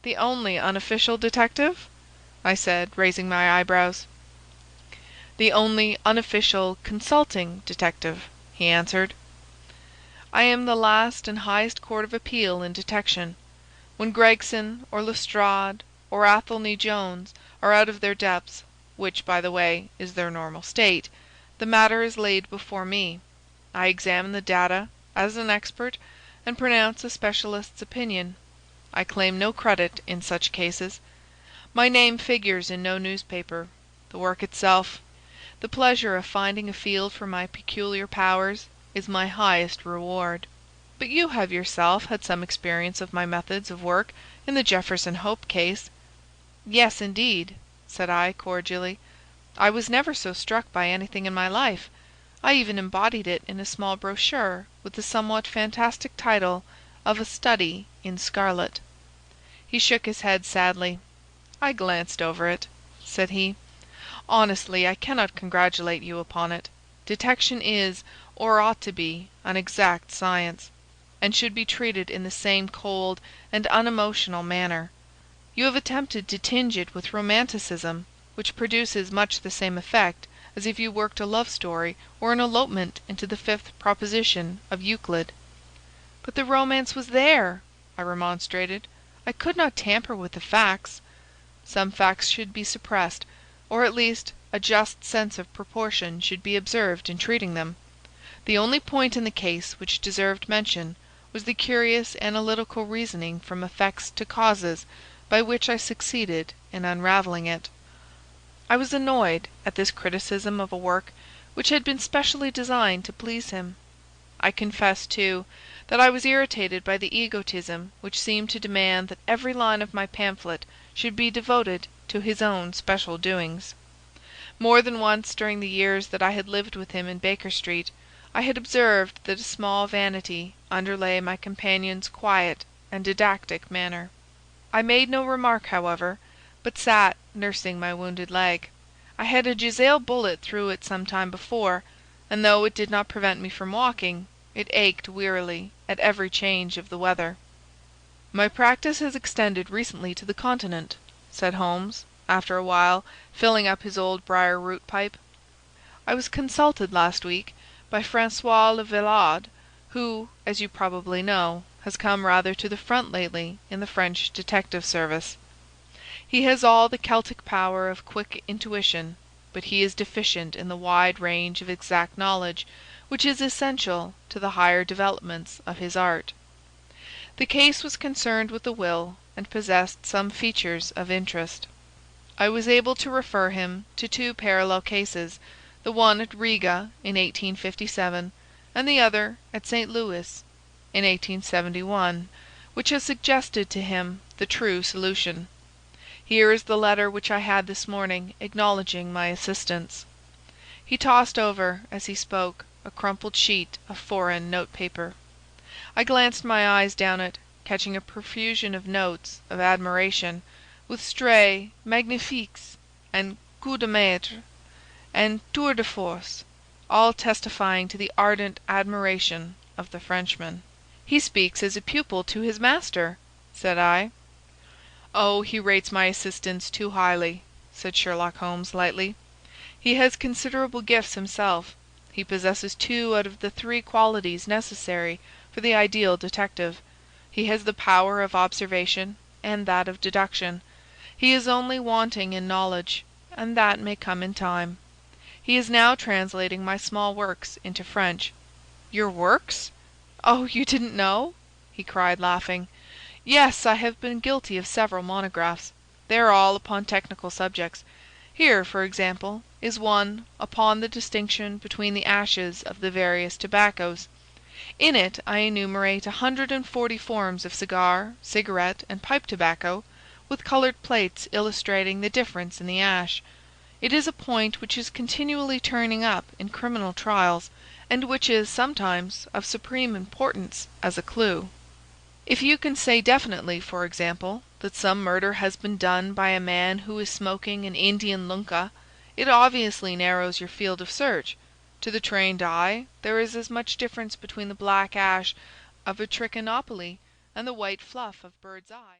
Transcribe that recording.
"The only unofficial detective?" I said, raising my eyebrows. "The only unofficial consulting detective," he answered. "I am the last and highest court of appeal in detection. When Gregson or Lestrade or Athelney Jones are out of their depths, which, by the way, is their normal state, the matter is laid before me. I examine the data as an expert and pronounce a specialist's opinion. I claim no credit in such cases. My name figures in no newspaper. The work itself, the pleasure of finding a field for my peculiar powers, is my highest reward." "But you have yourself had some experience of my methods of work in the Jefferson Hope case." "Yes, indeed," said I, cordially. "I was never so struck by anything in my life. I even embodied it in a small brochure with the somewhat fantastic title of A Study in Scarlet." He shook his head sadly. "I glanced over it," said he. "Honestly, I cannot congratulate you upon it. Detection is, or ought to be, an exact science, and should be treated in the same cold and unemotional manner. You have attempted to tinge it with romanticism, which produces much the same effect as if you worked a love story or an elopement into the fifth proposition of Euclid." "But the romance was there," I remonstrated. "I could not tamper with the facts." "Some facts should be suppressed, or at least a just sense of proportion should be observed in treating them. The only point in the case which deserved mention was the curious analytical reasoning from effects to causes by which I succeeded in unravelling it." I was annoyed at this criticism of a work which had been specially designed to please him. I confess, too, that I was irritated by the egotism which seemed to demand that every line of my pamphlet should be devoted to his own special doings. More than once during the years that I had lived with him in Baker Street, I had observed that a small vanity underlay my companion's quiet and didactic manner. I made no remark, however, but sat nursing my wounded leg. I had a Jezail bullet through it some time before, and though it did not prevent me from walking, it ached wearily at every change of the weather. "My practice has extended recently to the Continent," said Holmes, after a while, filling up his old briar-root pipe. "I was consulted last week by Francois Le Villard, who, as you probably know, has come rather to the front lately in the French detective service. He has all the Celtic power of quick intuition, but he is deficient in the wide range of exact knowledge which is essential to the higher developments of his art. The case was concerned with the will, and possessed some features of interest. I was able to refer him to two parallel cases, the one at Riga in 1857, and the other at St. Louis in 1871, which has suggested to him the true solution. Here is the letter which I had this morning acknowledging my assistance." He tossed over, as he spoke, a crumpled sheet of foreign note-paper. I glanced my eyes down it, catching a profusion of notes of admiration, with stray magnifiques and coups de maître and tours de force, all testifying to the ardent admiration of the Frenchman. "He speaks as a pupil to his master," said I. "Oh, he rates my assistance too highly," said Sherlock Holmes, lightly. "He has considerable gifts himself. He possesses 2 out of the 3 qualities necessary for the ideal detective. He has the power of observation and that of deduction. He is only wanting in knowledge, and that may come in time. He is now translating my small works into French." "Your works? Oh, you didn't know?" he cried, laughing. "Yes, I have been guilty of several monographs. They are all upon technical subjects. Here, for example, is one upon the distinction between the ashes of the various tobaccos. In it I enumerate 140 forms of cigar, cigarette, and pipe tobacco, with coloured plates illustrating the difference in the ash. It is a point which is continually turning up in criminal trials, and which is sometimes of supreme importance as a clue. If you can say definitely, for example, that some murder has been done by a man who is smoking an Indian lungka, it obviously narrows your field of search. To the trained eye there is as much difference between the black ash of a trichinopoly and the white fluff of bird's eye.